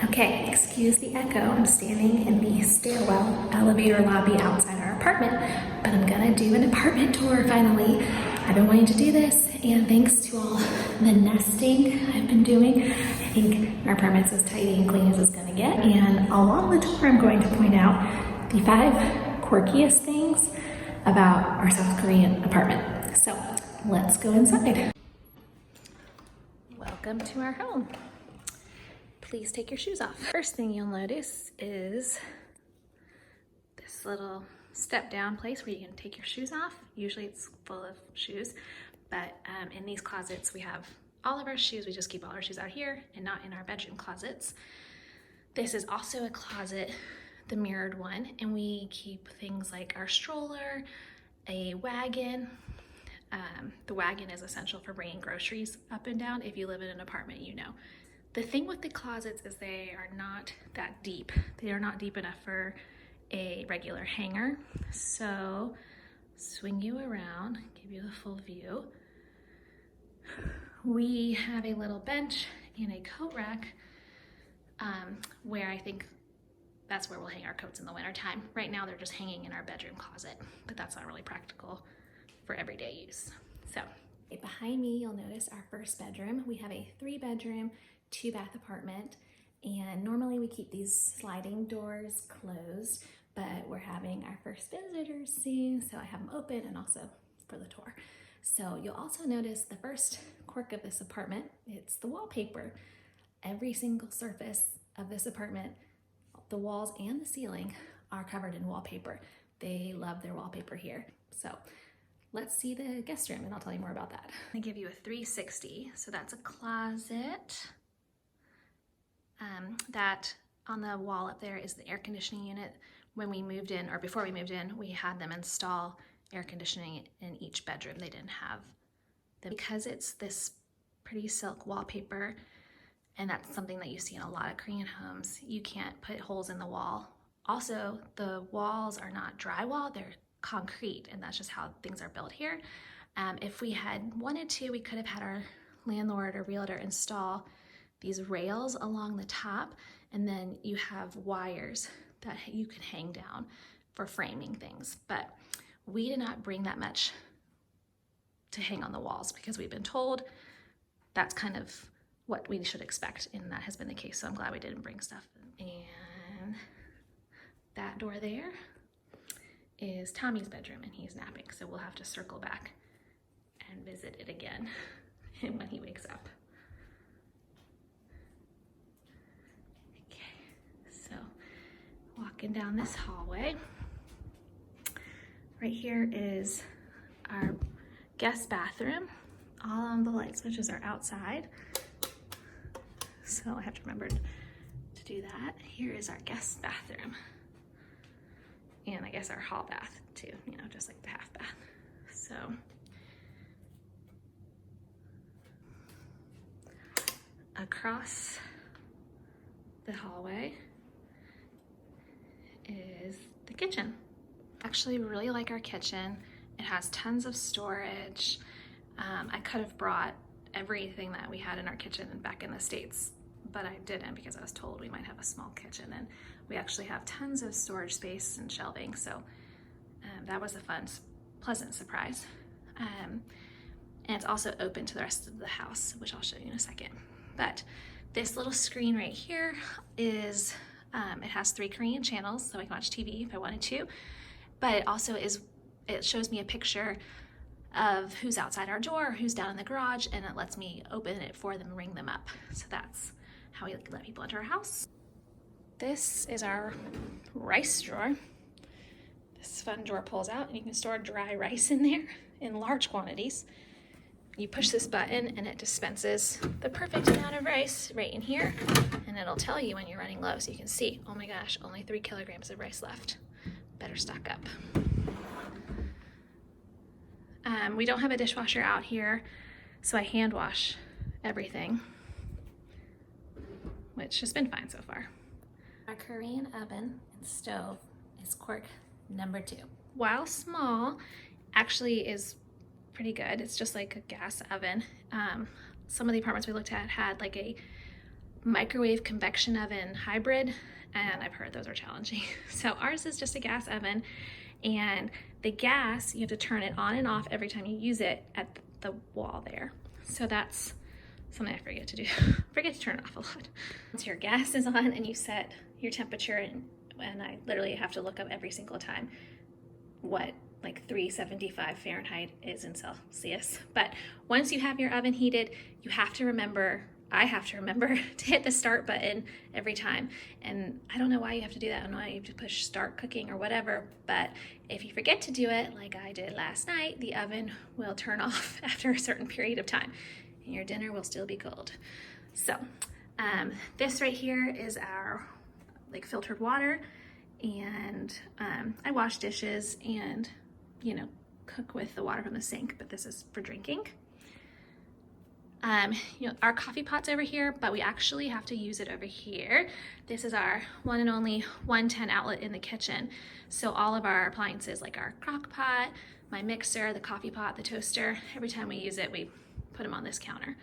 Okay, excuse the echo. I'm standing in the stairwell elevator lobby outside our apartment, but I'm gonna do an apartment tour finally. I've been wanting to do this, and thanks to all the nesting I've been doing, I think our apartment's as tidy and clean as it's gonna get. And along the tour, I'm going to point out the 5 quirkiest things about our South Korean apartment. So let's go inside. Welcome to our home. Please take your shoes off. First thing you'll notice is this little step down place where you can take your shoes off. Usually it's full of shoes, but in these closets we have all of our shoes. We just keep all our shoes out here and not in our bedroom closets. This is also a closet, the mirrored one, and we keep things like our stroller, a wagon. The wagon is essential for bringing groceries up and down. If you live in an apartment, you know. The thing with the closets is they are not that deep. They are not deep enough for a regular hanger. So swing you around, give you the full view. We have a little bench and a coat rack where I think that's where we'll hang our coats in the wintertime. Right now they're just hanging in our bedroom closet, but that's not really practical for everyday use. So behind me, you'll notice our first bedroom. We have a 3-bedroom, 2-bath apartment, and normally we keep these sliding doors closed, but we're having our first visitors soon, so I have them open and also for the tour. So you'll also notice the first quirk of this apartment, it's the wallpaper. Every single surface of this apartment, the walls and the ceiling, are covered in wallpaper. They love their wallpaper here. So let's see the guest room and I'll tell you more about that. I give you a 360. So that's a closet. That on the wall up there is the air conditioning unit. When we moved in, or before we moved in, we had them install air conditioning in each bedroom. They didn't have them. Because it's this pretty silk wallpaper, and that's something that you see in a lot of Korean homes, you can't put holes in the wall. Also, the walls are not drywall, they're concrete, and that's just how things are built here. If we had wanted to, we could have had our landlord or realtor install these rails along the top, and then you have wires that you can hang down for framing things. But we did not bring that much to hang on the walls because we've been told that's kind of what we should expect, and that has been the case, so I'm glad we didn't bring stuff. And that door there is Tommy's bedroom, and he's napping, so we'll have to circle back and visit it again when he wakes up. Okay, so walking down this hallway, right here is our guest bathroom. All of the light switches are outside, so I have to remember to do that. Here is our guest bathroom. And I guess our hall bath too, you know, just like the half bath. So across the hallway is the kitchen. Actually, we really like our kitchen. It has tons of storage. I could have brought everything that we had in our kitchen back in the States, but I didn't because I was told we might have a small kitchen, and we actually have tons of storage space and shelving, so that was a fun, pleasant surprise. And it's also open to the rest of the house, which I'll show you in a second. But this little screen right here is, it has 3 Korean channels, so I can watch TV if I wanted to, but it also it shows me a picture of who's outside our door, who's down in the garage, and it lets me open it for them and ring them up. So that's how we let people into our house. This is our rice drawer. This fun drawer pulls out and you can store dry rice in there in large quantities. You push this button and it dispenses the perfect amount of rice right in here, and it'll tell you when you're running low, so you can see, oh my gosh, only 3 kilograms of rice left. Better stock up. We don't have a dishwasher out here, so I hand wash everything, which has been fine so far. Our Korean oven and stove is quirk number 2. While small, actually is pretty good. It's just like a gas oven. Some of the apartments we looked at had like a microwave convection oven hybrid, and I've heard those are challenging. So ours is just a gas oven, and the gas, you have to turn it on and off every time you use it at the wall there. So that's something I forget to do. I forget to turn it off a lot. Once your gas is on and you set your temperature, and I literally have to look up every single time what like 375 Fahrenheit is in Celsius. But once you have your oven heated, you have to remember, I have to remember to hit the start button every time. And I don't know why you have to do that. I don't know why you have to push start cooking or whatever, but if you forget to do it, like I did last night, the oven will turn off after a certain period of time and your dinner will still be cold. So this right here is our like filtered water, and I wash dishes and, you know, cook with the water from the sink, but this is for drinking. You know, our coffee pot's over here, but we actually have to use it over here. This is our one and only 110 outlet in the kitchen. So all of our appliances, like our crock pot, my mixer, the coffee pot, the toaster, every time we use it, we put them on this counter.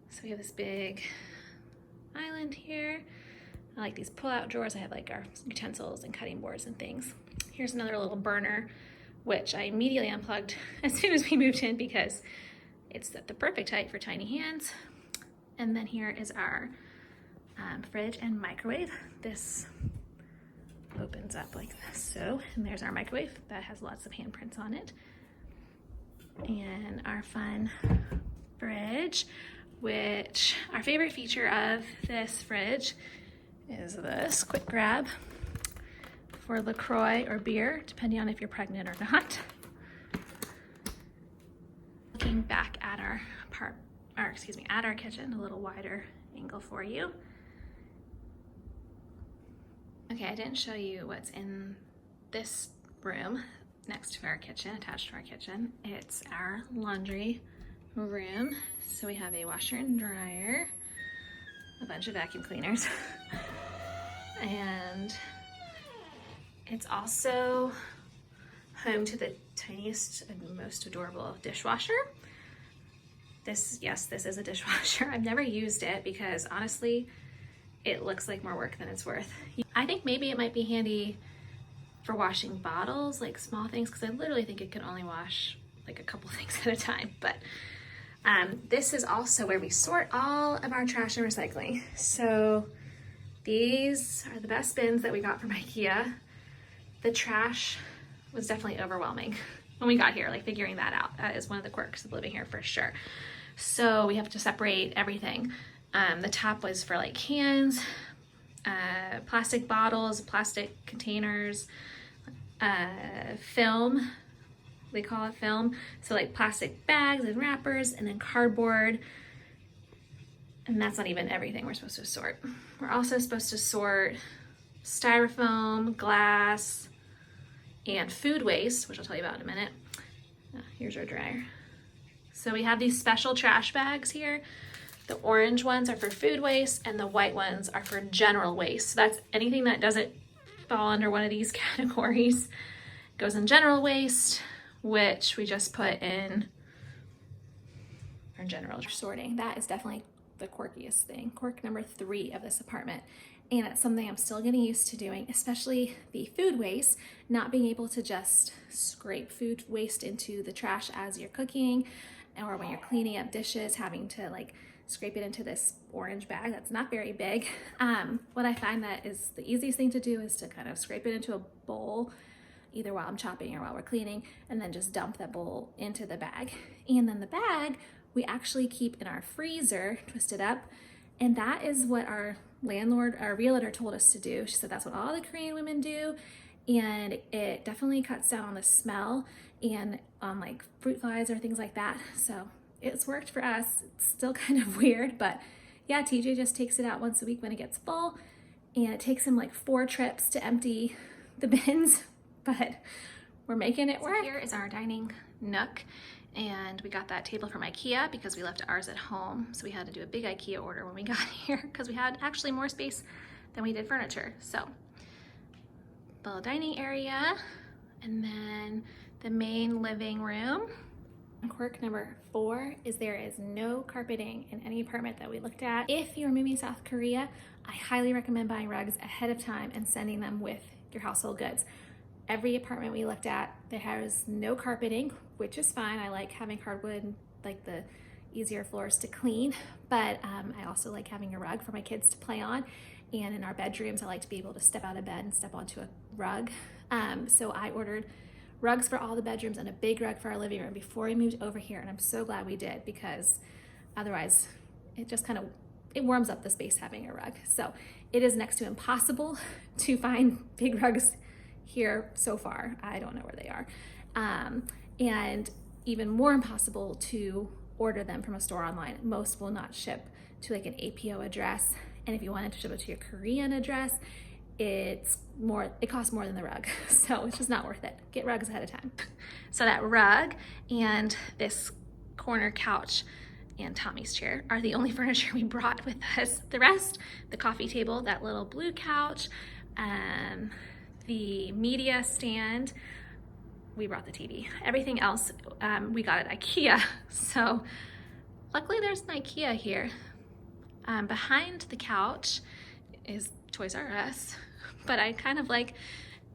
So we have this big island here. I like these pull-out drawers. I have like our utensils and cutting boards and things. Here's another little burner, which I immediately unplugged as soon as we moved in because it's at the perfect height for tiny hands. And then here is our fridge and microwave. This opens up like this, so, and there's our microwave that has lots of handprints on it. And our fun fridge, which our favorite feature of this fridge is this quick grab for LaCroix or beer, depending on if you're pregnant or not. Looking back at at our kitchen, a little wider angle for you. Okay, I didn't show you what's in this room next to our kitchen, attached to our kitchen. It's our laundry room. So we have a washer and dryer, a bunch of vacuum cleaners, and it's also home to the tiniest and most adorable dishwasher. This is a dishwasher. I've never used it because honestly, it looks like more work than it's worth. I think maybe it might be handy for washing bottles, like small things, because I literally think it can only wash like a couple things at a time. But this is also where we sort all of our trash and recycling. So these are the best bins that we got from IKEA. The trash was definitely overwhelming when we got here, like figuring that out. That is one of the quirks of living here for sure. So we have to separate everything. The top was for like cans, plastic bottles, plastic containers, film, they call it film. So like plastic bags and wrappers, and then cardboard. And that's not even everything we're supposed to sort. We're also supposed to sort styrofoam, glass, and food waste, which I'll tell you about in a minute. Here's our dryer. So we have these special trash bags here. The orange ones are for food waste and the white ones are for general waste. So that's anything that doesn't fall under one of these categories goes in general waste, which we just put in our general sorting. That is definitely the quirkiest thing, quirk number 3 of this apartment. And it's something I'm still getting used to doing, especially the food waste, not being able to just scrape food waste into the trash as you're cooking, or when you're cleaning up dishes, having to like scrape it into this orange bag that's not very big. What I find that is the easiest thing to do is to kind of scrape it into a bowl, either while I'm chopping or while we're cleaning, and then just dump that bowl into the bag. And then the bag we actually keep in our freezer, twisted up, and that is what our realtor told us to do. She said that's what all the Korean women do, and it definitely cuts down on the smell and on like fruit flies or things like that. So it's worked for us. It's still kind of weird, but yeah, TJ just takes it out once a week when it gets full, and it takes him like 4 trips to empty the bins, but we're making it work. So here is our dining nook, and we got that table from IKEA because we left ours at home. So we had to do a big IKEA order when we got here because we had actually more space than we did furniture. So the dining area, and then the main living room Quirk number 4 is there is no carpeting in any apartment that we looked at. If you're moving to South Korea, I highly recommend buying rugs ahead of time and sending them with your household goods. Every apartment we looked at, there has no carpeting, which is fine. I like having hardwood, like the easier floors to clean, but I also like having a rug for my kids to play on. And in our bedrooms, I like to be able to step out of bed and step onto a rug. So I ordered rugs for all the bedrooms and a big rug for our living room before we moved over here, and I'm so glad we did, because otherwise it just kind of, it warms up the space having a rug. So it is next to impossible to find big rugs here so far. I don't know where they are. And even more impossible to order them from a store online. Most will not ship to like an APO address, and if you wanted to ship it to your Korean address, it costs more than the rug, so it's just not worth it. Get rugs ahead of time. So that rug and this corner couch and Tommy's chair are the only furniture we brought with us. The rest, the coffee table, that little blue couch, the media stand, we brought the TV. Everything else we got at IKEA. So luckily there's an IKEA here. Behind the couch is Toys R Us, but I kind of like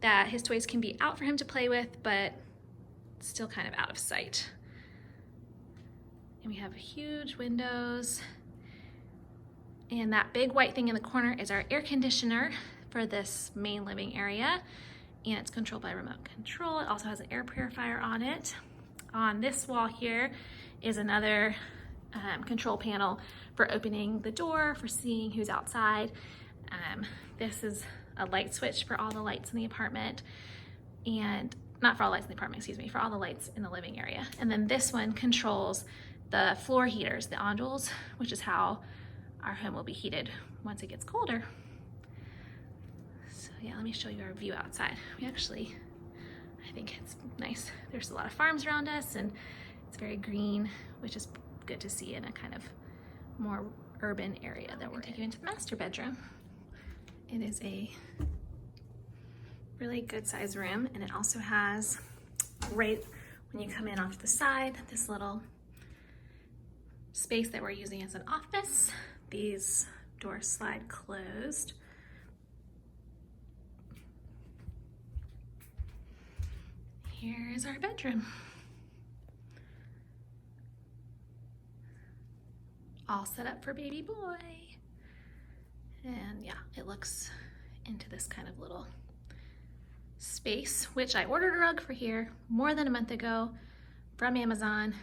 that his toys can be out for him to play with, but still kind of out of sight. And we have huge windows. And that big white thing in the corner is our air conditioner for this main living area. And it's controlled by remote control. It also has an air purifier on it. On this wall here is another control panel for opening the door, for seeing who's outside. This is a light switch for all the lights in the apartment, and not for all lights in the apartment, excuse me, for all the lights in the living area. And then this one controls the floor heaters, the ondules, which is how our home will be heated once it gets colder. So yeah, let me show you our view outside. We actually, I think it's nice. There's a lot of farms around us, and it's very green, which is good to see in a kind of more urban area that we're in. Take you into the master bedroom. It is a really good sized room, and it also has, right when you come in off the side, this little space that we're using as an office. These doors slide closed. Here is our bedroom. All set up for baby boy. And yeah, it looks into this kind of little space, which I ordered a rug for here more than a month ago from Amazon.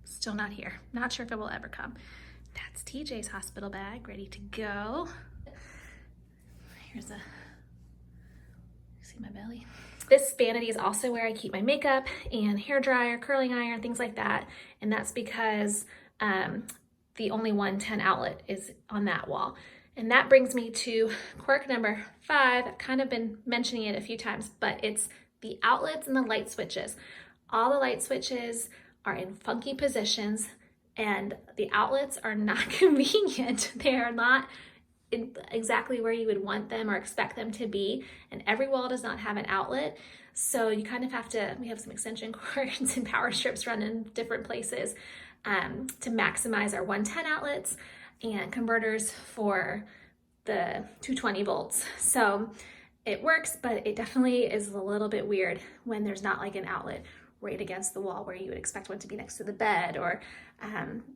Still not here. Not sure if it will ever come. That's TJ's hospital bag, ready to go. Here's see my belly? This vanity is also where I keep my makeup and hair dryer, curling iron, things like that. And that's because the only 110 outlet is on that wall. And that brings me to quirk number 5. I've kind of been mentioning it a few times, but it's the outlets and the light switches. All the light switches are in funky positions, and the outlets are not convenient. They are not exactly where you would want them or expect them to be, and every wall does not have an outlet. So you kind of have to, we have some extension cords and power strips run in different places to maximize our 110 outlets and converters for the 220 volts. So it works, but it definitely is a little bit weird when there's not like an outlet right against the wall where you would expect one to be next to the bed, or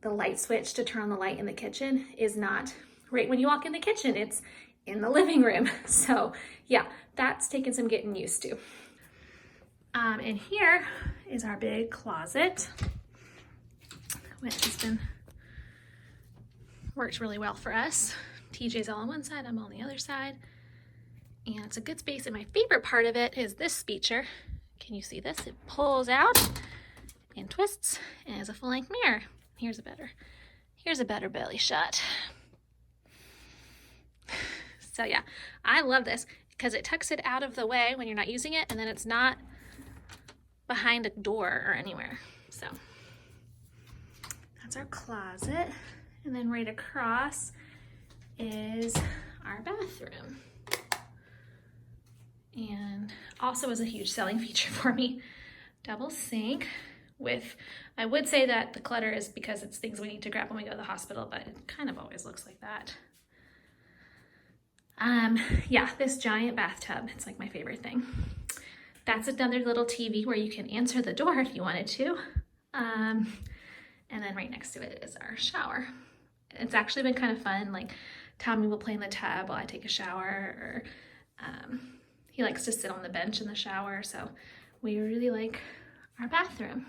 the light switch to turn on the light in the kitchen is not right when you walk in the kitchen, it's in the living room. So yeah, that's taken some getting used to. And here is our big closet, which has been worked really well for us. TJ's all on one side, I'm on the other side. And it's a good space, and my favorite part of it is this feature. Can you see this? It pulls out and twists and has a full-length mirror. Here's a better belly shot. So yeah, I love this because it tucks it out of the way when you're not using it, and then it's not behind a door or anywhere. So that's our closet. And then right across is our bathroom. And also is a huge selling feature for me. Double sink with, I would say that the clutter is because it's things we need to grab when we go to the hospital, but it kind of always looks like that. Yeah, this giant bathtub, it's like my favorite thing. That's another little TV where you can answer the door if you wanted to. And then right next to it is our shower. It's actually been kind of fun. Like Tommy will play in the tub while I take a shower, or he likes to sit on the bench in the shower. So we really like our bathroom.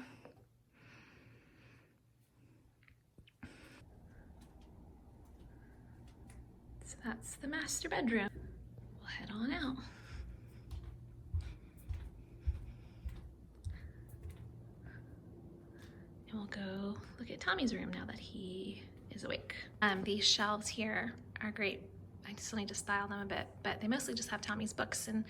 So that's the master bedroom. We'll head on out. And we'll go look at Tommy's room now that he is awake. These shelves here are great. I still need to style them a bit, but they mostly just have Tommy's books and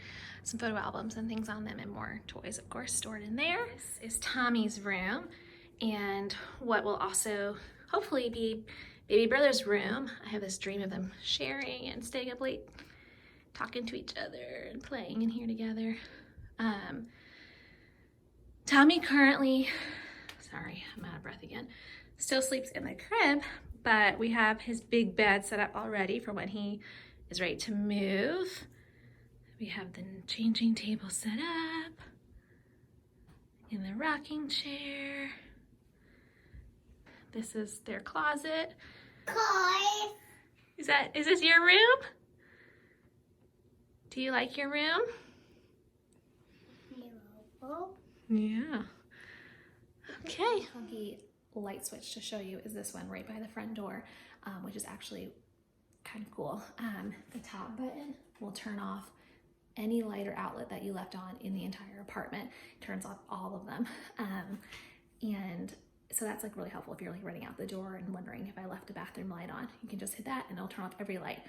some photo albums and things on them, and more toys, of course, stored in there. This is Tommy's room, and what will also hopefully be baby brother's room. I have this dream of them sharing and staying up late, talking to each other and playing in here together. Tommy currently, sorry, I'm out of breath again, still sleeps in the crib, but we have his big bed set up already for when he is ready to move. We have the changing table set up, in the rocking chair. This is their closet. Is this your room? Do you like your room? No. Yeah. Okay. Funky light switch to show you is this one right by the front door, which is actually kind of cool. The top button will turn off any light or outlet that you left on in the entire apartment. It turns off all of them. And so that's like really helpful if you're like running out the door and wondering if I left a bathroom light on. You can just hit that and it'll turn off every light.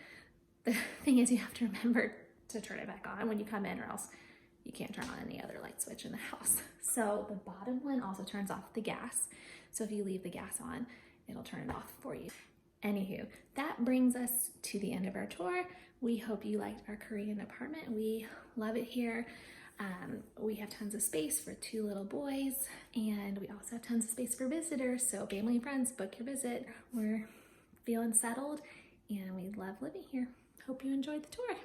The thing is, you have to remember to turn it back on when you come in, or else you can't turn on any other light switch in the house. So the bottom one also turns off the gas. So if you leave the gas on, it'll turn it off for you. Anywho, that brings us to the end of our tour. We hope you liked our Korean apartment. We love it here. We have tons of space for 2 little boys, and we also have tons of space for visitors. So family and friends, book your visit. We're feeling settled and we love living here. Hope you enjoyed the tour.